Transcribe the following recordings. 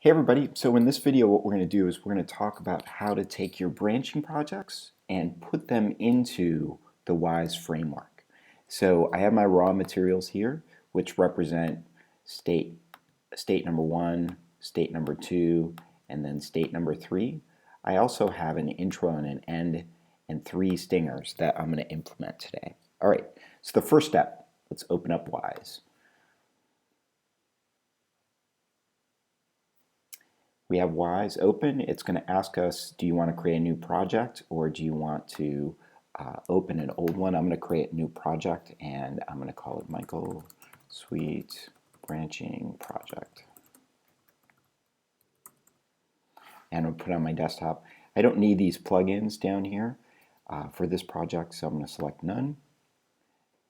Hey everybody, so in this video what we're going to do is we're going to talk about how to take your branching projects and put them into the Wwise framework. So I have my raw materials here which represent state number 1, state number 2, and then state number 3. I also have an intro and an end and 3 stingers that I'm going to implement today. Alright, so the first step, let's open up Wwise. We have Wwise open. It's going to ask us, do you want to create a new project or do you want to open an old one? I'm going to create a new project and I'm going to call it Michael Sweet Branching Project. And I'll put it on my desktop. I don't need these plugins down here for this project, so I'm going to select none.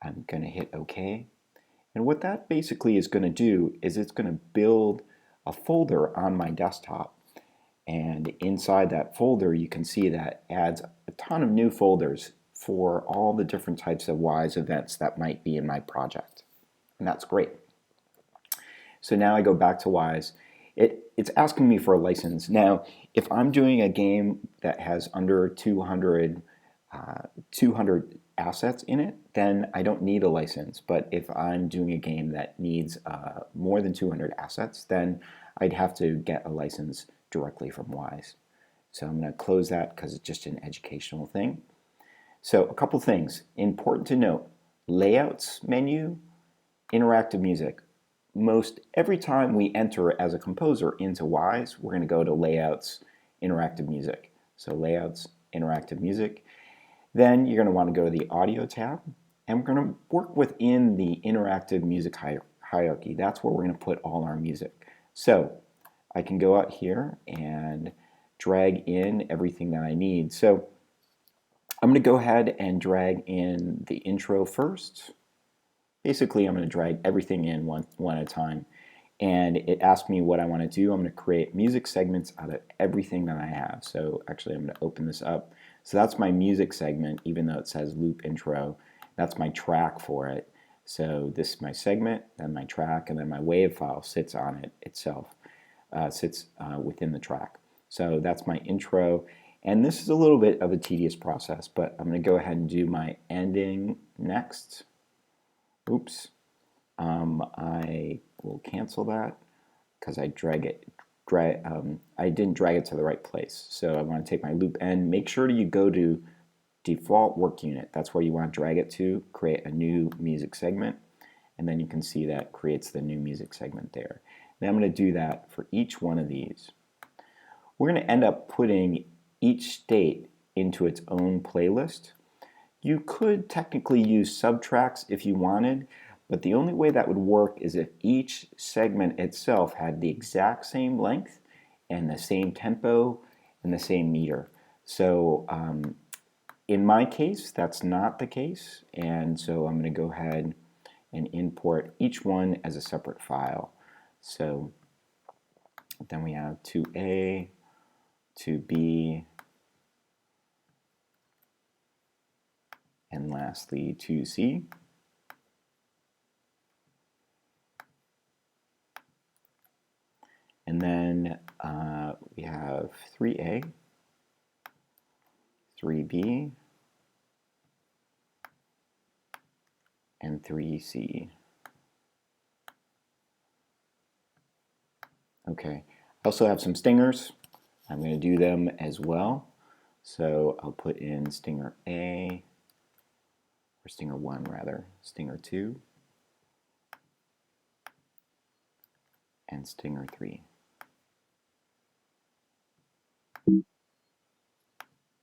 I'm going to hit OK. And what that basically is going to do is it's going to build a folder on my desktop, and inside that folder you can see that adds a ton of new folders for all the different types of Wwise events that might be in my project, and that's great. So now I go back to Wwise. It's asking me for a license. Now if I'm doing a game that has under 200 assets in it, then I don't need a license. But if I'm doing a game that needs more than 200 assets, then I'd have to get a license directly from Wwise. So I'm going to close that because it's just an educational thing. So a couple things important to note: layouts menu, interactive music. Most every time we enter as a composer into Wwise, we're going to go to layouts, interactive music. So layouts, interactive music. Then you're going to want to go to the audio tab, and we're going to work within the interactive music hierarchy. That's where we're going to put all our music. So I can go out here and drag in everything that I need. So I'm going to go ahead and drag in the intro first. Basically, I'm going to drag everything in one at a time. And it asks me what I want to do. I'm going to create music segments out of everything that I have. So actually, I'm going to open this up. So that's my music segment, even though it says loop intro. That's my track for it. So this is my segment, then my track, and then my WAV file sits on it itself, sits within the track. So that's my intro. And this is a little bit of a tedious process, but I'm going to go ahead and do my ending next. Oops. I will cancel that because I I didn't drag it to the right place. So I want to take my loop end. Make sure you go to default work unit. That's where you want to drag it to, create a new music segment, and then you can see that creates the new music segment there. Now I'm going to do that for each one of these. We're going to end up putting each state into its own playlist. You could technically use subtracks if you wanted, but the only way that would work is if each segment itself had the exact same length and the same tempo and the same meter. So in my case, that's not the case, and so I'm going to go ahead and import each one as a separate file. So then we have 2A, 2B, and lastly 2C. And then we have 3A, 3B, and 3C. Okay, I also have some stingers. I'm going to do them as well. So I'll put in stinger A, or stinger 1 rather, stinger 2, and stinger 3.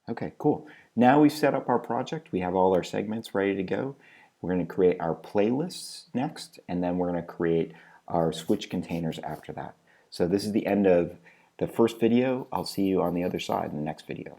Okay, cool. Now we've set up our project. We have all our segments ready to go. We're going to create our playlists next, and then we're going to create our switch containers after that. So this is the end of the first video. I'll see you on the other side in the next video.